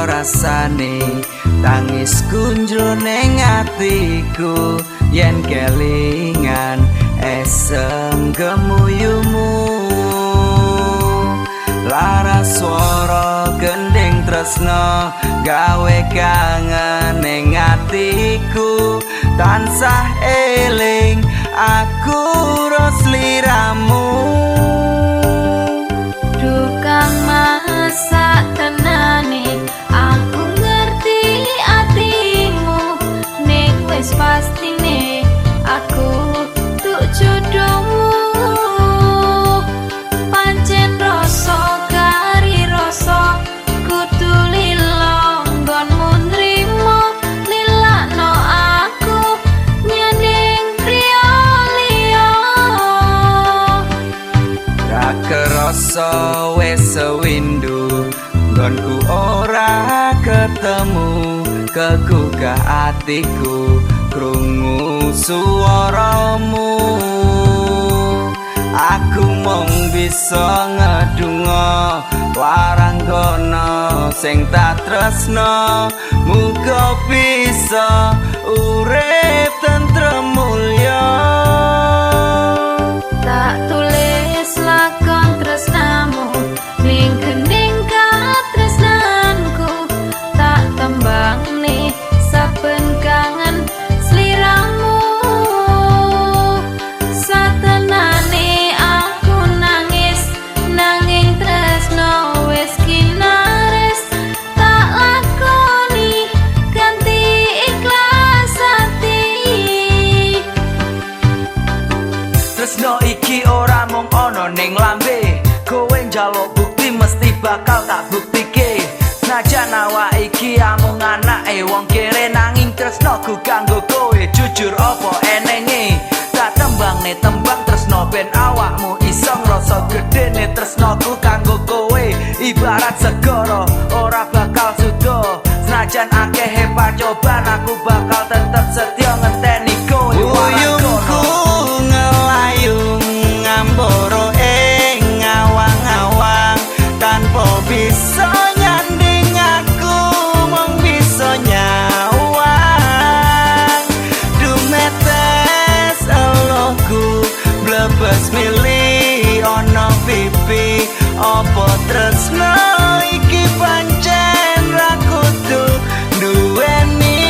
rasane tangis kunjrone atiku yen kelingan esem gemuyumu lara swara gending tresno gawe kangen ning atiku tansah eling aku rosliramu Dukang masa tenane aku ngerti atimu nek wis pastine aku tuk jodohmu pancen rasa kari rasa kudu lilo nggonmu nrimo lilakno aku nyanding priya liya ra kerasa wis sewindu nggonku ora ketemu kegugah atiku krungu suaramu aku mung bisa ngedungo waranggana sing tak tresno muga bisa urip tentrem mulya tak tulis lakon tresnamu ning gending katresnanku tak tembang nih saben kangen sliramu satenane aku nangis nanging tresno wis kinares tak lakoni ganti ikhlas ati tresno iki ora mung ana ning lambe kowe njaluk bukti mesti bakal tak buktike najan awak iki amung anake wong kere nanging tresnoku kanggo kowe jujur apa enenge tak tembangne tembang tresno ben awakmu iso ngrasa gedene tresnoku kanggo kowe ibarat segara ora bakal suda senajan akeh pacoban aku bakal tetep setia ngenteni kowe uyungku ngelayung ngamboro ing ngawang-awang tanpa bisa nyanding aku mung bisa nyawang dumetes elohku blebes mili ana pipi apa tresno iki pancen ra kudu duweni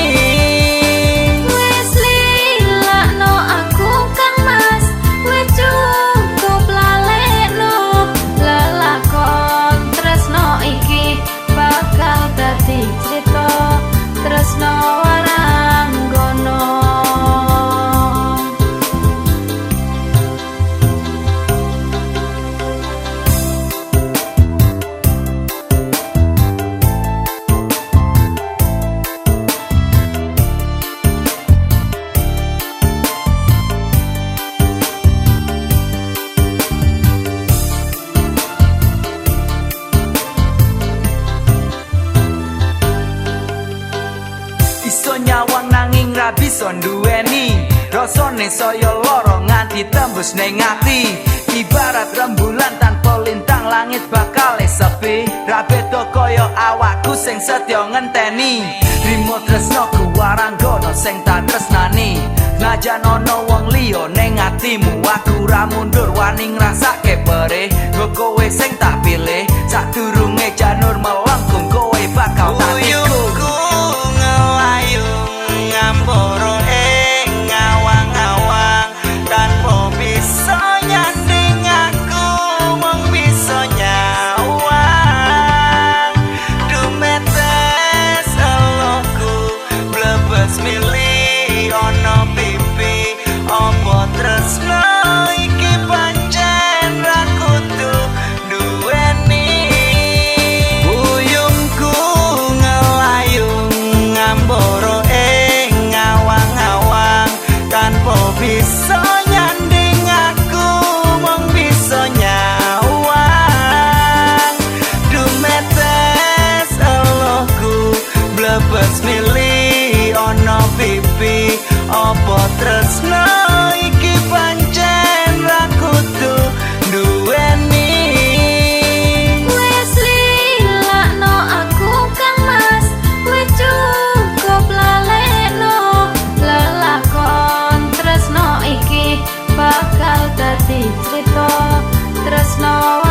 wis lilakno aku kang mas wis cukup lalekno lelakon tresno iki bakal dadi crita tresno waranggono iso nyawang nanging ra bisa nduweni rasane saya lara nganti tembus ning ati ibarat rembulan tanpa lintang langit bakal sepi ra beda kaya awakku sing setya ngenteni rimo tresnoku waranggana sing tak tresnani najan ana wong liya ning atimu aku ra mundur wani ngrasake perih kowe sing tak pilih sadurunge janur melengkung kowe bakal tak uyungku ngelayung ngamboro ing ngawang-awang tanpa bisa nyanding aku mung bisa nyawang dumetes elohku blebes mili ana pipi apa tresno iki pancen ra kudu duweni uyungku ngelayung ngamboro ing ngawang-awang tanpa bisa nyanding aku mung bisa nyawang dumetes elohku blebes mili ana pipi apa tresno iki pancen ra kudu duweni wis lilakno aku kang mas dadi crita tresno